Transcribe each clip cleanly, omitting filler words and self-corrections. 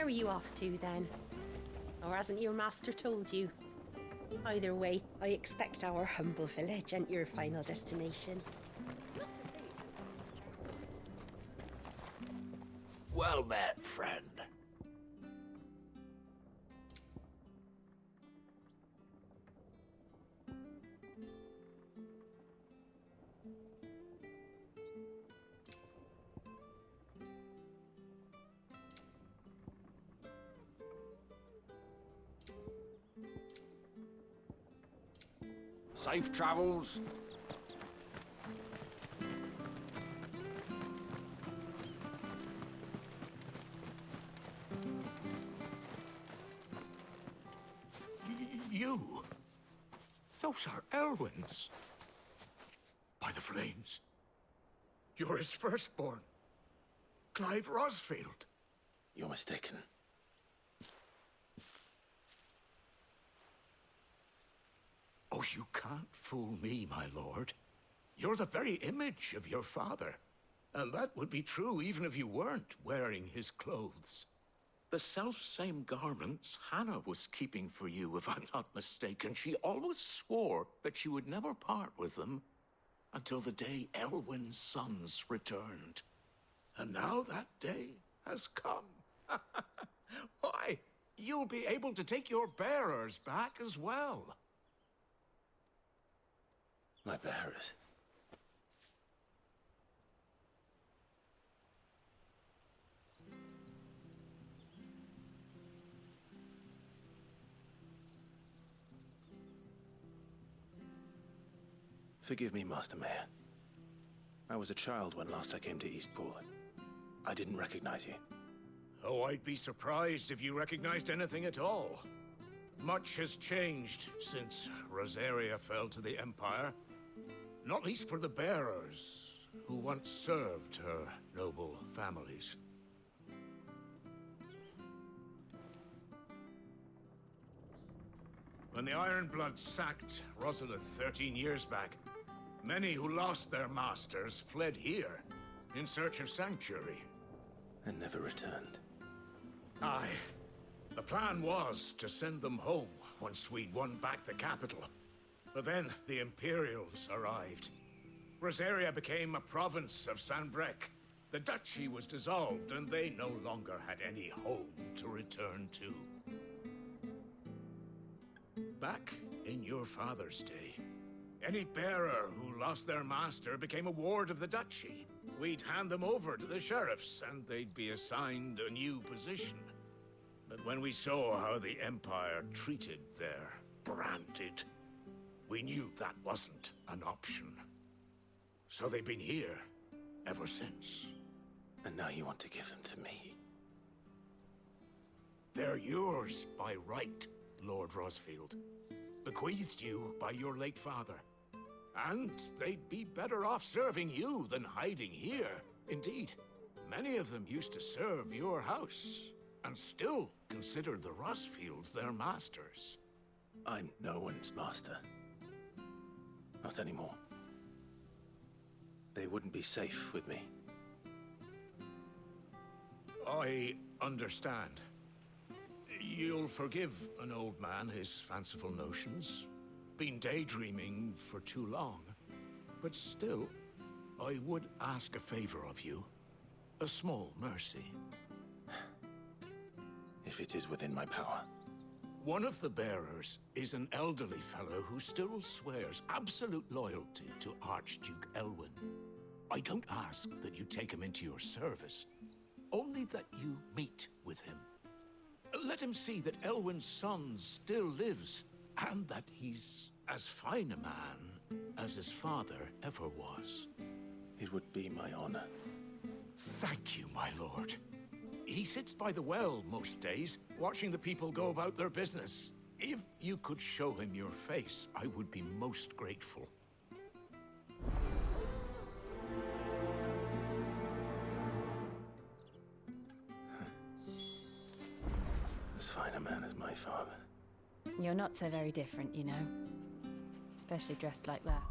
Where are you off to, then? Or hasn't your master told you? Either way, I expect our humble village ain't your final destination. Well met, friend. Safe travels. You? Those are Elwyn's. By the flames. You're his firstborn. Clive Rosfield. You're mistaken. Oh, you can't fool me, my lord. You're the very image of your father. And that would be true even if you weren't wearing his clothes. The self-same garments Hannah was keeping for you, if I'm not mistaken. She always swore that she would never part with them until the day Elwyn's sons returned. And now that day has come. Why, you'll be able to take your bearers back as well. My bearers. Forgive me, Master Mayor. I was a child when last I came to Eastpool. I didn't recognize you. Oh, I'd be surprised if you recognized anything at all. Much has changed since Rosaria fell to the Empire. Not least for the bearers, who once served her noble families. When the Ironbloods sacked Rosalith 13 years back, many who lost their masters fled here in search of sanctuary. And never returned. Aye. The plan was to send them home once we'd won back the capital. But then the Imperials arrived. Rosaria became a province of Sanbreque. The duchy was dissolved, and they no longer had any home to return to. Back in your father's day, any bearer who lost their master became a ward of the duchy. We'd hand them over to the sheriffs, and they'd be assigned a new position. But when we saw how the Empire treated their branded, we knew that wasn't an option. So they've been here ever since. And now you want to give them to me? They're yours by right, Lord Rosfield. Bequeathed you by your late father. And they'd be better off serving you than hiding here. Indeed, many of them used to serve your house, and still considered the Rosfields their masters. I'm no one's master. Not anymore. They wouldn't be safe with me. I understand. You'll forgive an old man his fanciful notions. Been daydreaming for too long. But still, I would ask a favor of you. A small mercy. If it is within my power. One of the bearers is an elderly fellow who still swears absolute loyalty to Archduke Elwyn. I don't ask that you take him into your service, only that you meet with him. Let him see that Elwyn's son still lives, and that he's as fine a man as his father ever was. It would be my honor. Thank you, my lord. He sits by the well most days, watching the people go about their business. If you could show him your face, I would be most grateful. As fine a man as my father. You're not so very different, you know. Especially dressed like that.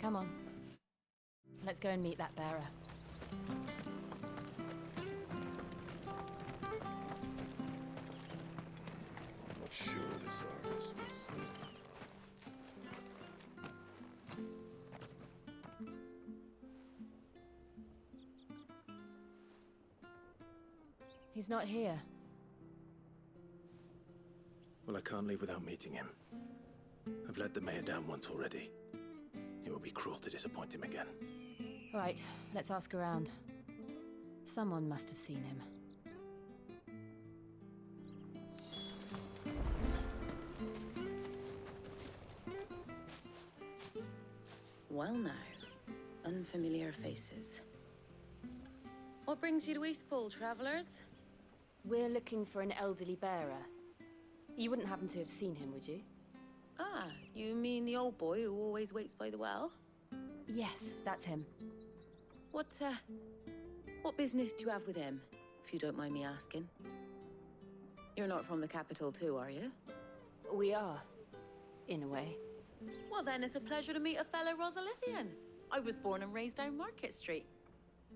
Come on. Let's go and meet that bearer. I'm not sure this artist was... He's not here. Well, I can't leave without meeting him. I've let the mayor down once already. It would be cruel to disappoint him again. Right, let's ask around. Someone must have seen him. Well now, unfamiliar faces. What brings you to Eastpool, travelers? We're looking for an elderly bearer. You wouldn't happen to have seen him, would you? Ah, you mean the old boy who always waits by the well? Yes, that's him. What business do you have with him, if you don't mind me asking? You're not from the capital too, are you? We are, in a way. Well then, it's a pleasure to meet a fellow Rosalifian. I was born and raised down Market Street.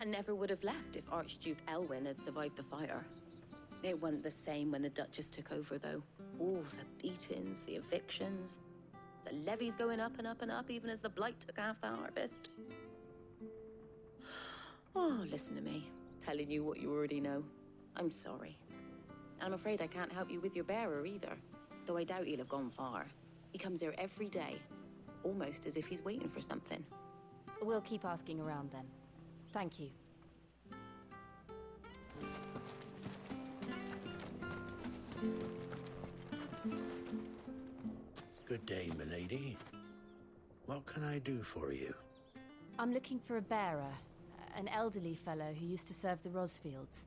And never would have left if Archduke Elwyn had survived the fire. It wasn't the same when the Duchess took over, though. All the beatings, the evictions, the levies going up and up and up, even as the blight took half the harvest. Oh, listen to me, telling you what you already know. I'm sorry. I'm afraid I can't help you with your bearer either, though I doubt he'll have gone far. He comes here every day, almost as if he's waiting for something. We'll keep asking around then. Thank you. Good day, milady. What can I do for you? I'm looking for a bearer, an elderly fellow who used to serve the Rosfields.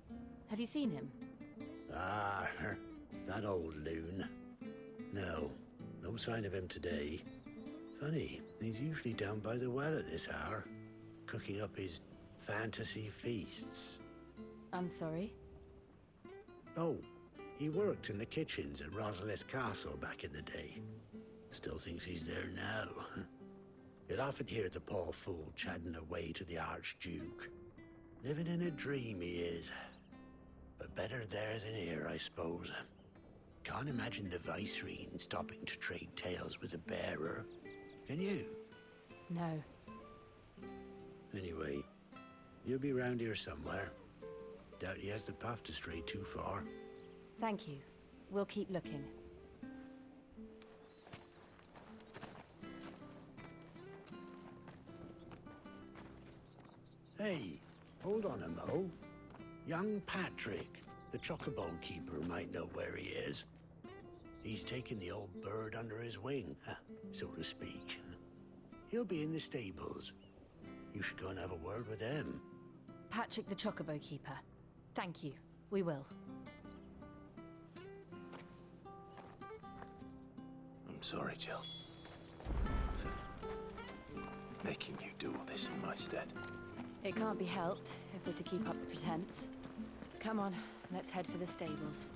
Have you seen him? Ah, that old loon. No sign of him today. Funny, he's usually down by the well at this hour, cooking up his fantasy feasts. I'm sorry? Oh, he worked in the kitchens at Rosalith Castle back in the day. Still thinks he's there now. You'd often hear the poor fool chatting away to the Archduke. Living in a dream he is. But better there than here, I suppose. Can't imagine the Viceroy stopping to trade tales with a bearer. Can you? No. Anyway, you'll be round here somewhere. Doubt he has the path to stray too far. Thank you. We'll keep looking. Hey, hold on a mo. Young Patrick, the chocobo keeper, might know where he is. He's taken the old bird under his wing, so to speak. He'll be in the stables. You should go and have a word with him. Patrick the Chocobo Keeper. Thank you. We will. I'm sorry, Jill. For making you do all this in my stead. It can't be helped if we're to keep up the pretense. Come on, let's head for the stables.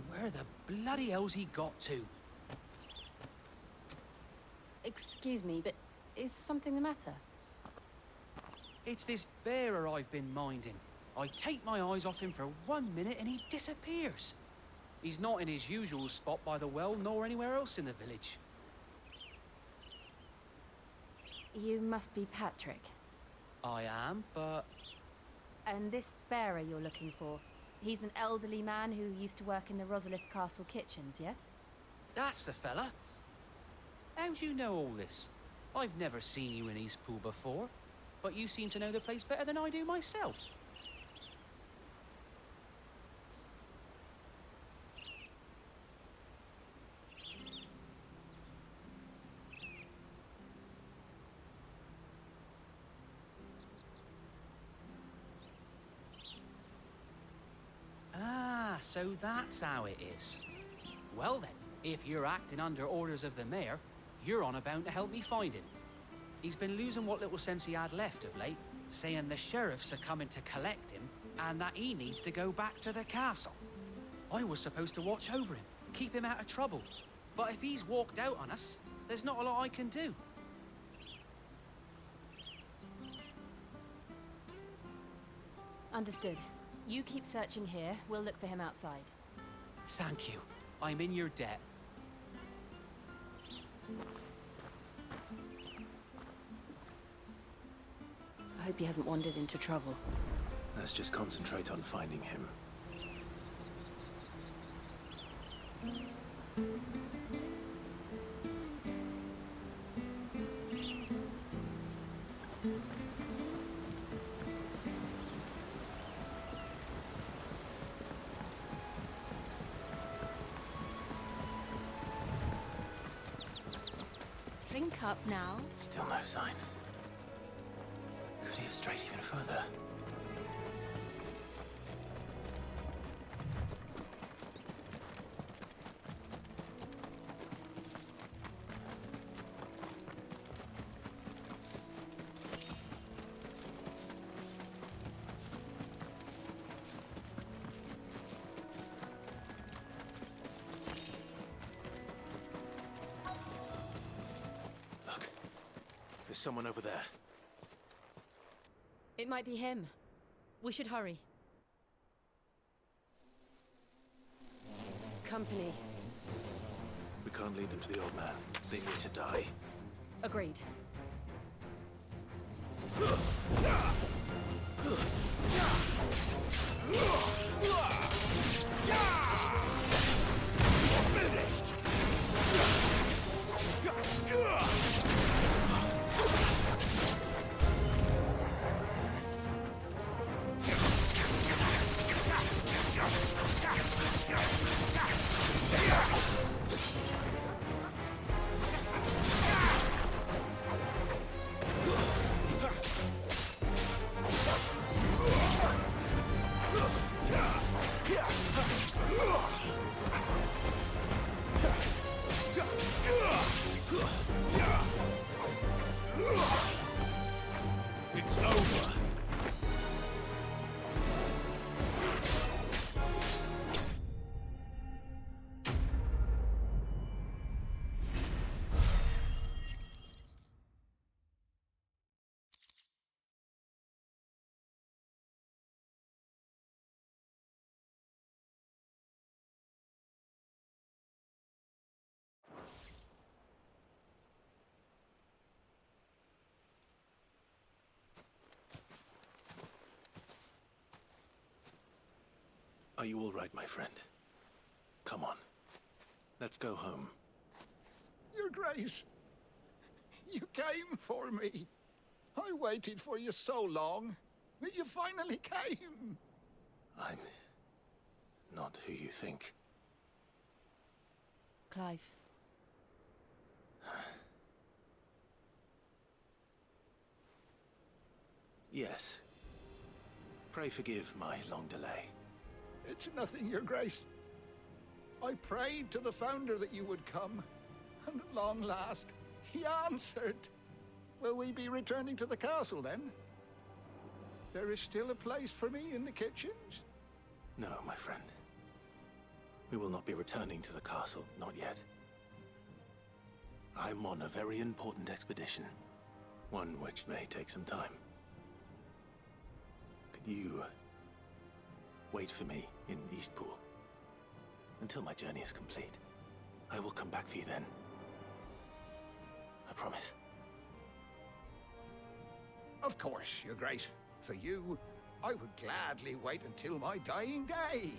Where the bloody hell's he got to? Excuse me, but is something the matter? It's this bearer I've been minding. I take my eyes off him for 1 minute and he disappears. He's not in his usual spot by the well, nor anywhere else in the village. You must be Patrick. I am, but... And this bearer you're looking for, he's an elderly man who used to work in the Rosalith Castle kitchens, yes? That's the fella. How do you know all this? I've never seen you in Eastpool before, but you seem to know the place better than I do myself. So that's how it is. Well then, if you're acting under orders of the mayor, you're on about to help me find him. He's been losing what little sense he had left of late, saying the sheriffs are coming to collect him and that he needs to go back to the castle. I was supposed to watch over him, keep him out of trouble. But if he's walked out on us, there's not a lot I can do. Understood. You keep searching here. We'll look for him outside. Thank you. I'm in your debt. I hope he hasn't wandered into trouble. Let's just concentrate on finding him. Drink up now. Still no sign. Could he have strayed even further? Look, there's someone over there. It might be him. We should hurry. Company. We can't lead them to the old man. They need to die. Agreed. Finished! It's over. Are you all right, my friend? Come on. Let's go home. Your Grace, you came for me. I waited for you so long, but you finally came. I'm not who you think. Clive. Yes. Pray forgive my long delay. It's nothing, Your Grace. I prayed to the Founder that you would come, and at long last, he answered. Will we be returning to the castle, then? There is still a place for me in the kitchens? No, my friend. We will not be returning to the castle, not yet. I'm on a very important expedition. One which may take some time. Could you wait for me in Eastpool until my journey is complete? I will come back for you then. I promise. Of course, Your Grace. For you, I would gladly wait until my dying day.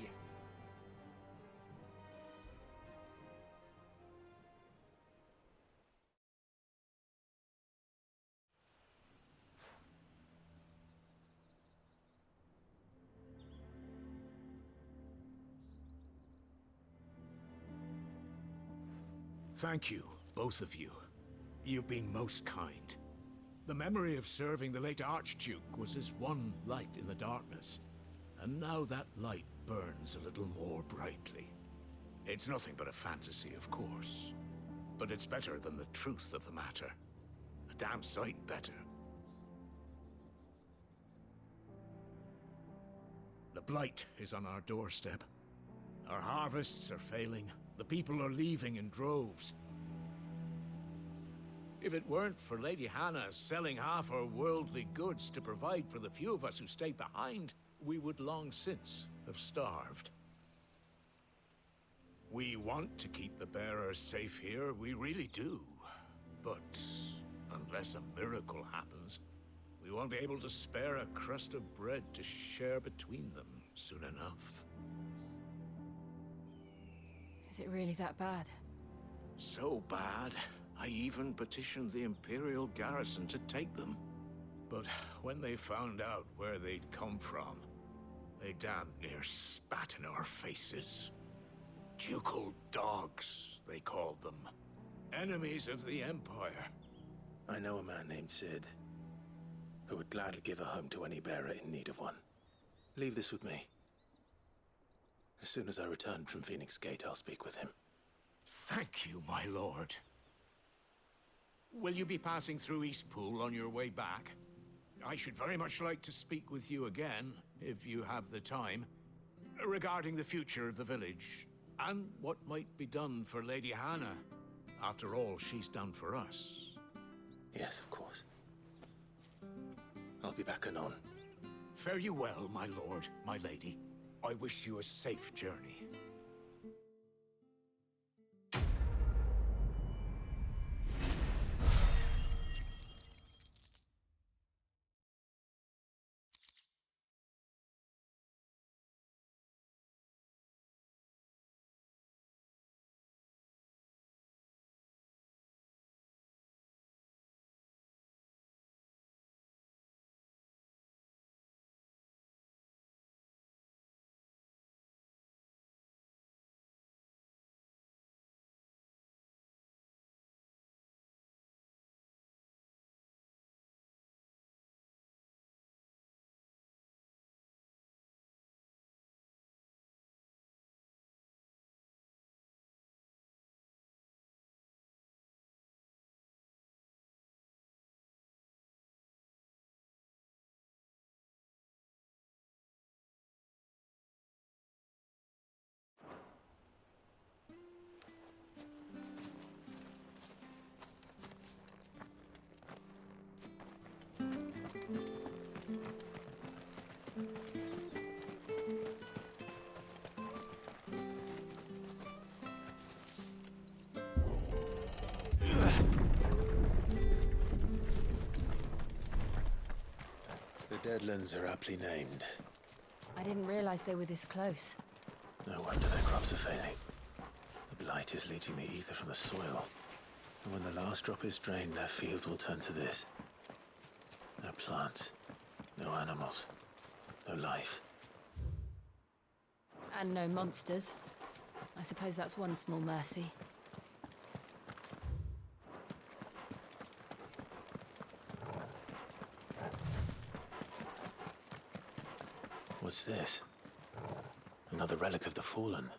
Thank you, both of you. You've been most kind. The memory of serving the late Archduke was as one light in the darkness, and now that light burns a little more brightly. It's nothing but a fantasy, of course, but it's better than the truth of the matter. A damn sight better. The blight is on our doorstep. Our harvests are failing. The people are leaving in droves. If it weren't for Lady Hannah selling half her worldly goods to provide for the few of us who stayed behind, we would long since have starved. We want to keep the bearers safe here, we really do. But unless a miracle happens, we won't be able to spare a crust of bread to share between them soon enough. Is it really that bad? So bad, I even petitioned the Imperial garrison to take them. But when they found out where they'd come from, they damn near spat in our faces. Ducal dogs, they called them. Enemies of the Empire. I know a man named Sid, who would gladly give a home to any bearer in need of one. Leave this with me. As soon as I return from Phoenix Gate, I'll speak with him. Thank you, my lord. Will you be passing through Eastpool on your way back? I should very much like to speak with you again, if you have the time, regarding the future of the village, and what might be done for Lady Hannah. After all, she's done for us. Yes, of course. I'll be back anon. Fare you well, my lord, my lady. I wish you a safe journey. The Deadlands are aptly named. I didn't realize they were this close. No wonder their crops are failing. The blight is leaching the ether from the soil. And when the last drop is drained, their fields will turn to this. No plants, no animals, no life. And no monsters. I suppose that's one small mercy. What's this? Another relic of the Fallen.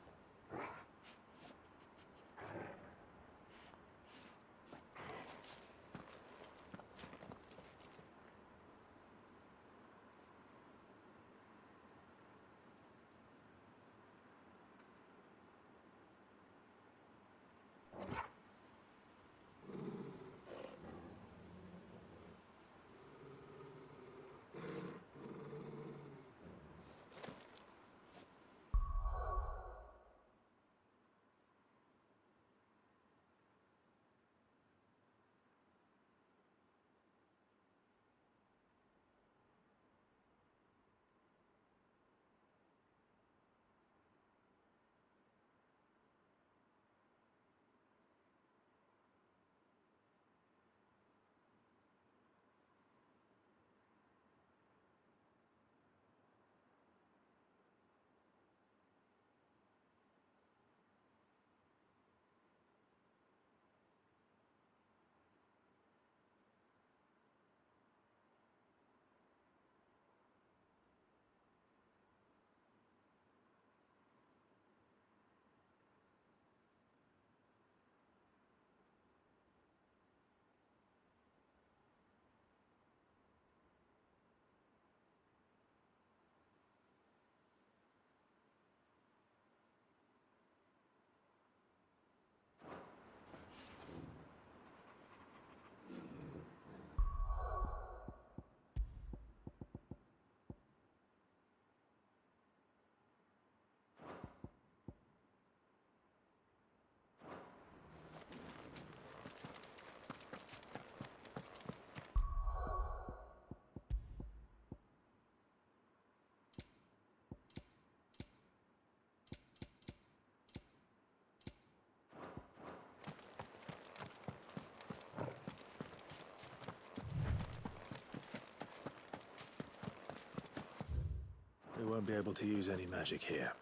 won't be able to use any magic here.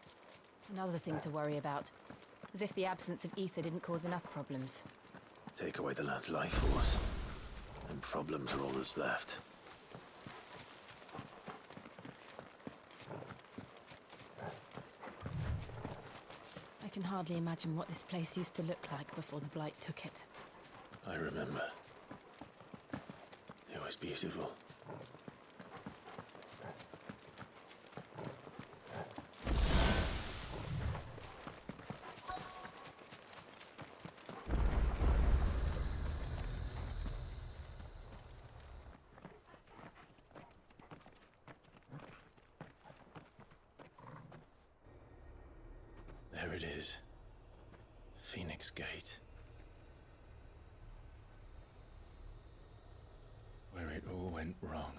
Another thing to worry about. As if the absence of ether didn't cause enough problems. Take away the lad's life force, and problems are all that's left. I can hardly imagine what this place used to look like before the Blight took it. I remember. It was beautiful. There it is. Phoenix Gate. Where it all went wrong.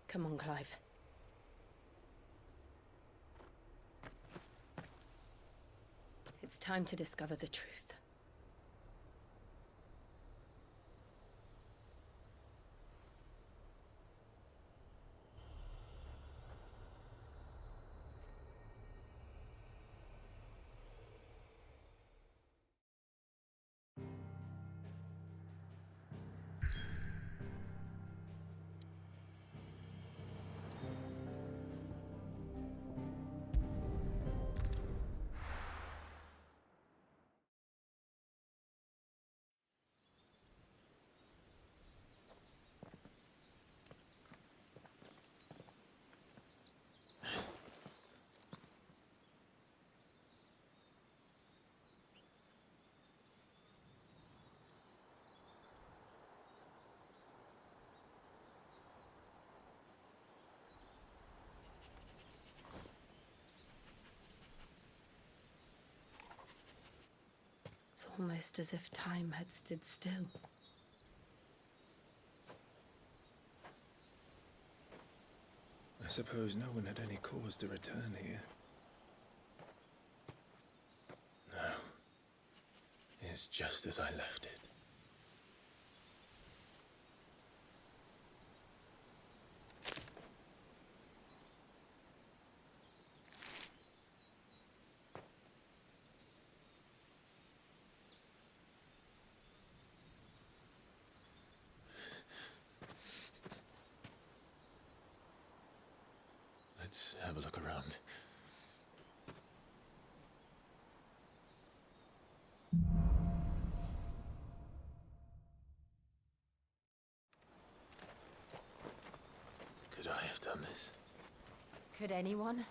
Come on, Clive. It's time to discover the truth. It's almost as if time had stood still. I suppose no one had any cause to return here. No. It's just as I left it. Let's have a look around. Could I have done this? Could anyone?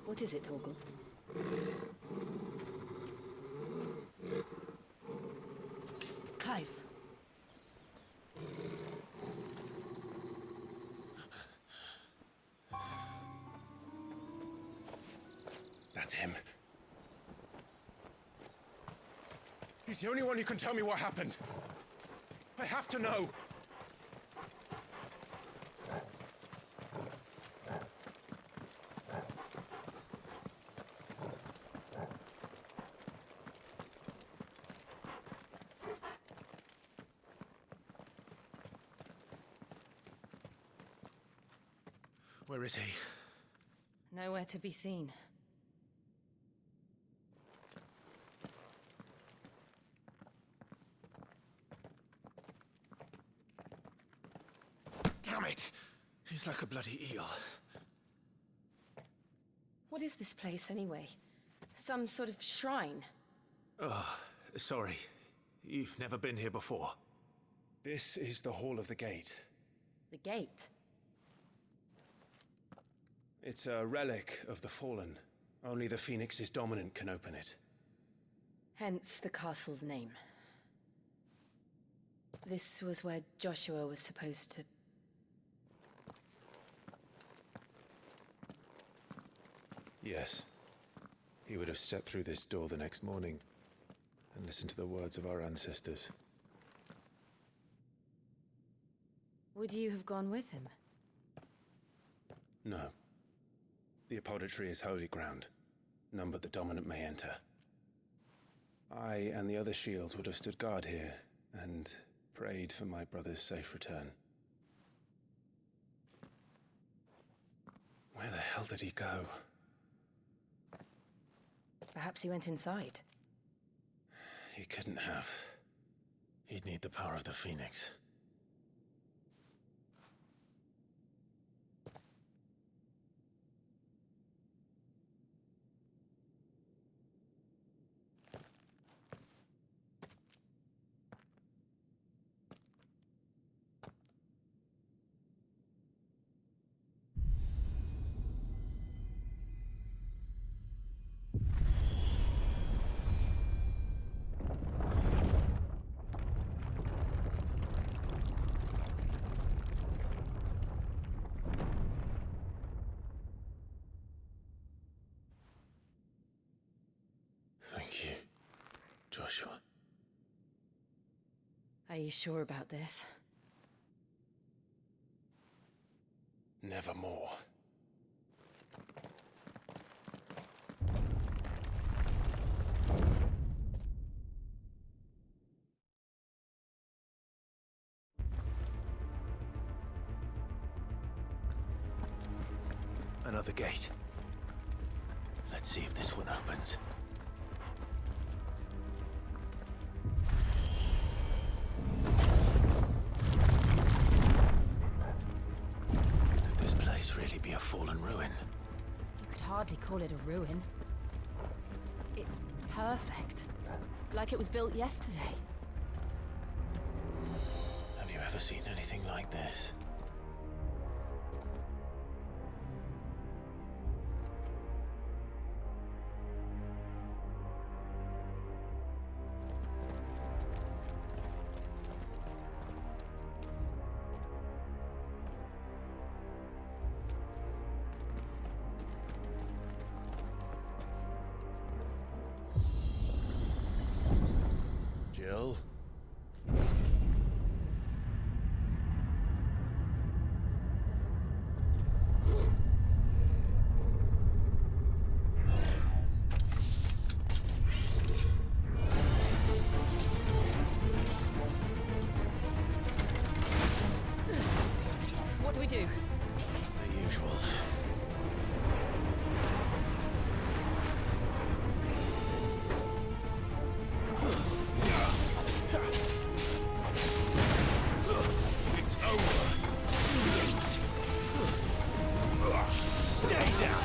What is it, Torgal? Clive. That's him. He's the only one who can tell me what happened. I have to know. Where is he? Nowhere to be seen. Damn it! He's like a bloody eel. What is this place, anyway? Some sort of shrine? Oh, sorry. You've never been here before. This is the Hall of the Gate. The gate? It's a relic of the Fallen. Only the Phoenix's dominant can open it. Hence the castle's name. This was where Joshua was supposed to... Yes. He would have stepped through this door the next morning and listened to the words of our ancestors. Would you have gone with him? No. The apodatory is holy ground. None but the dominant may enter. I and the other shields would have stood guard here and prayed for my brother's safe return. Where the hell did he go? Perhaps he went inside. He couldn't have. He'd need the power of the Phoenix. Thank you, Joshua. Are you sure about this? Nevermore. Another gate. Let's see if this one opens. Could this place really be a fallen ruin? You could hardly call it a ruin. It's perfect. Like it was built yesterday. Have you ever seen anything like this? Jill? What do we do? The usual. It's over. Stay down.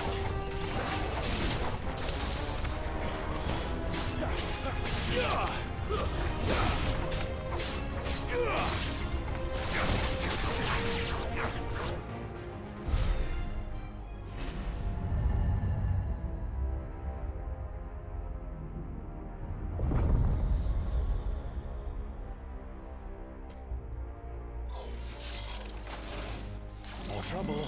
More trouble.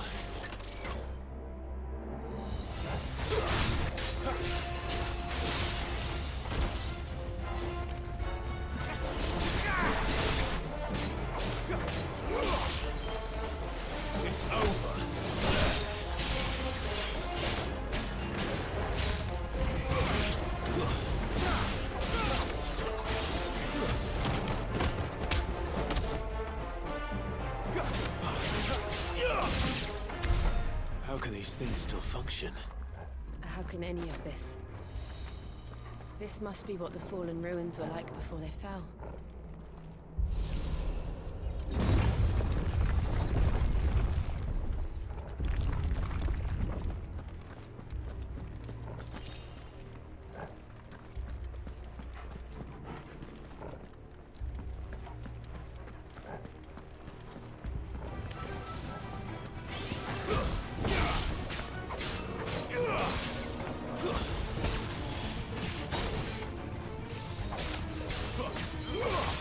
It's over. How can these things still function? How can any of this? This must be what the fallen ruins were like before they fell. Ugh!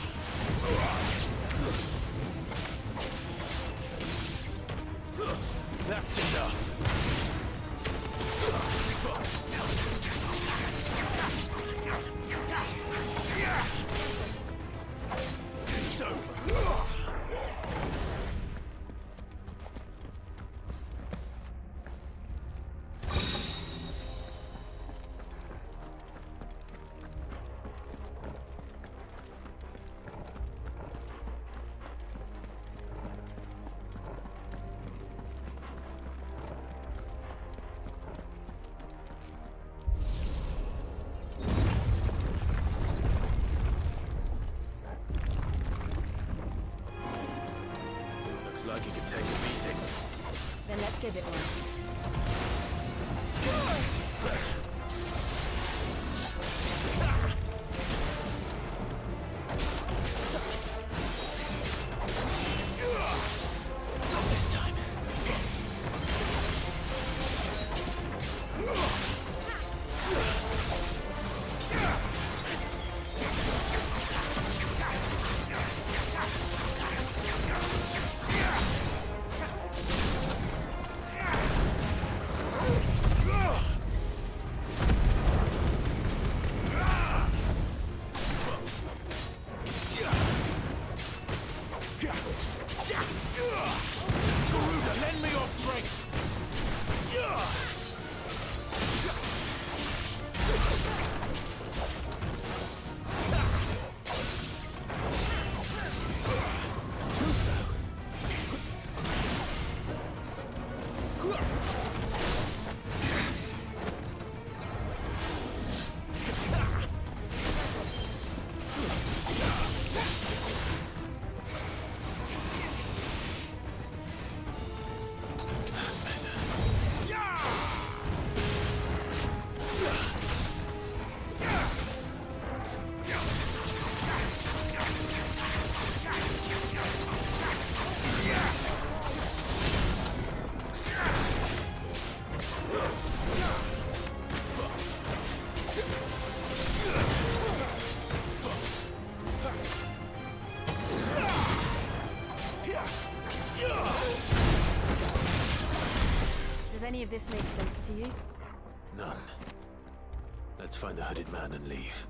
Looks like he could take a beating. Then let's give it one. Not this time. Does any of this make sense to you? None. Let's find the hooded man and leave.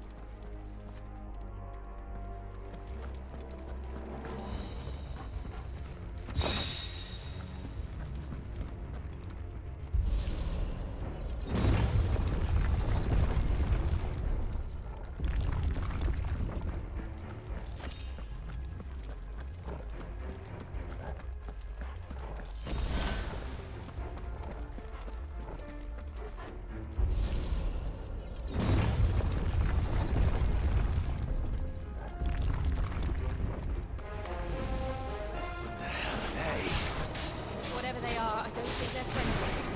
Whatever they are, I don't think they're friendly.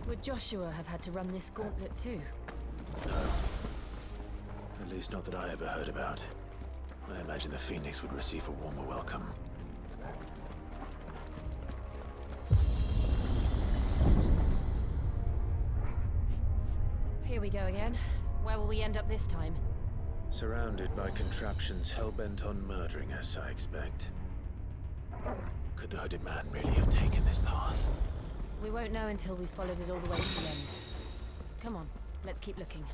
Would Joshua have had to run this gauntlet too? No. At least not that I ever heard about. I imagine the Phoenix would receive a warmer welcome. Here we go again. Where will we end up this time? Surrounded by contraptions hell-bent on murdering us, I expect. Could the hooded man really have taken this path? We won't know until we've followed it all the way to the end. Come on, let's keep looking.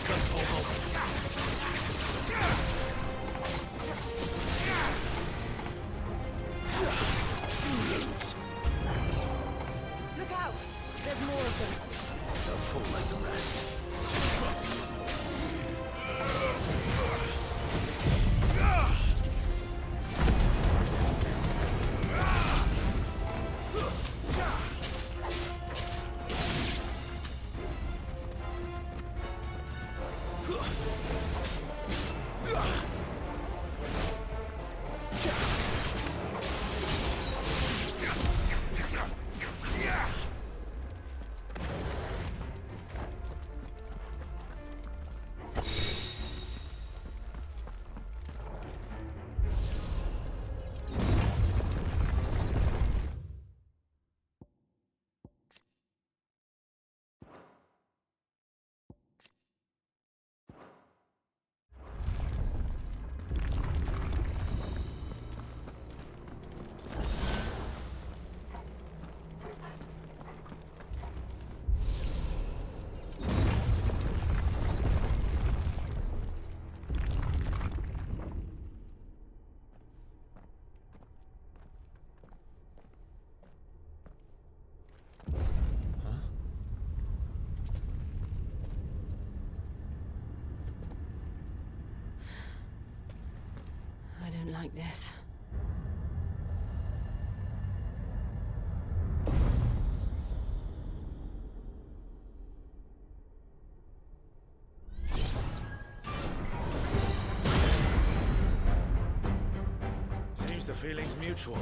Look out! There's more of them. They'll fall like the rest. I don't like this. Seems the feeling's mutual.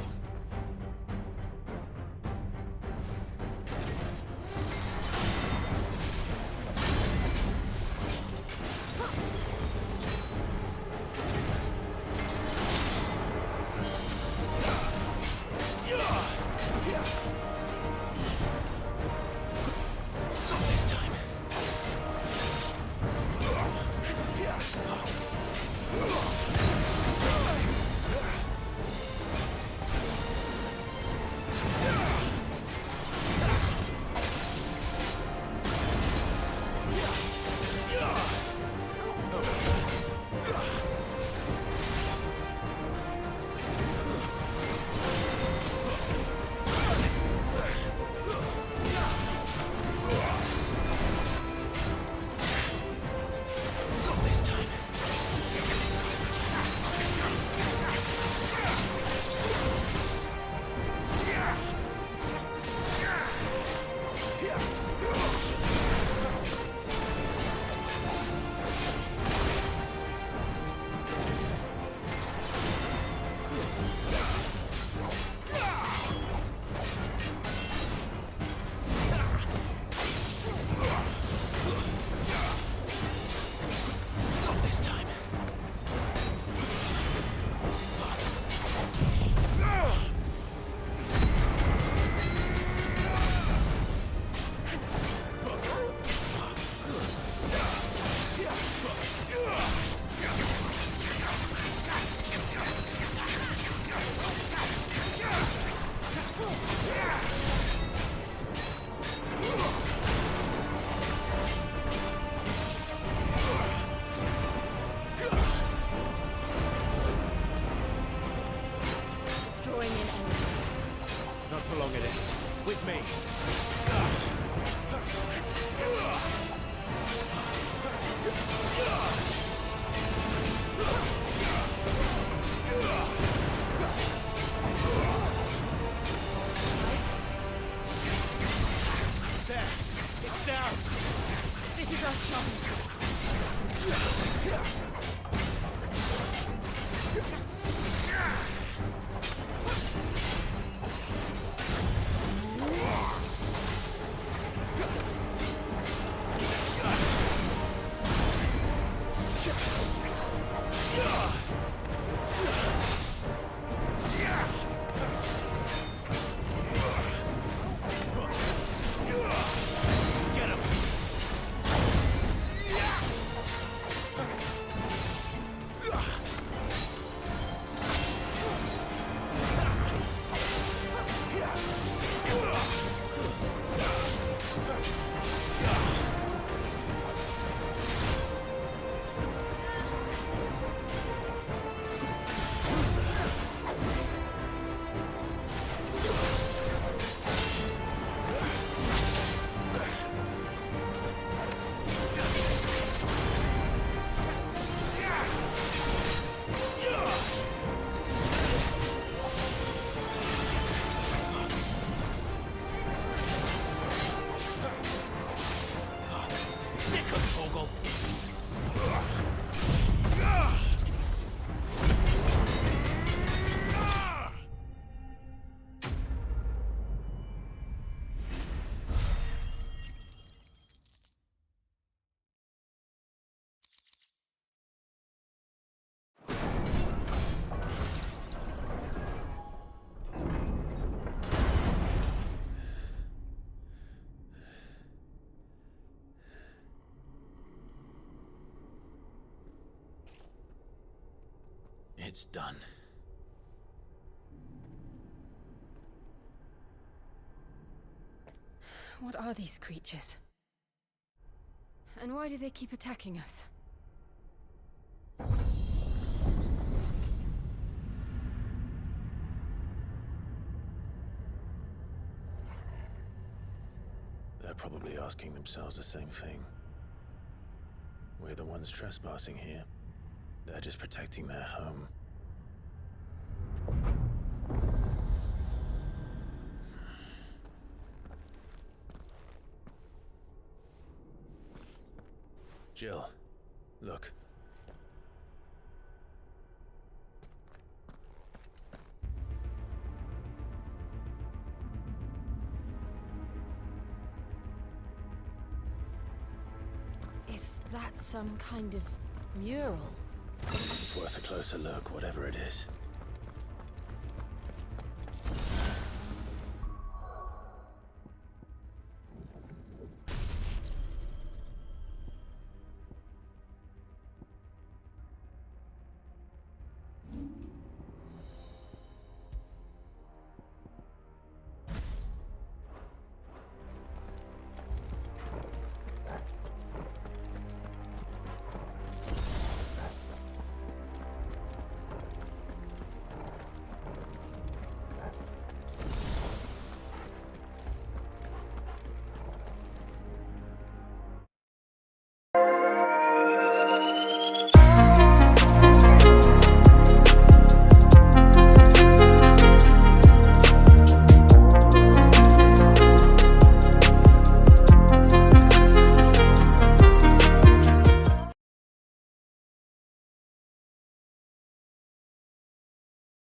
It's done. What are these creatures? And why do they keep attacking us? They're probably asking themselves the same thing. We're the ones trespassing here. They're just protecting their home. Jill, look. Is that some kind of mural? It's worth a closer look, whatever it is.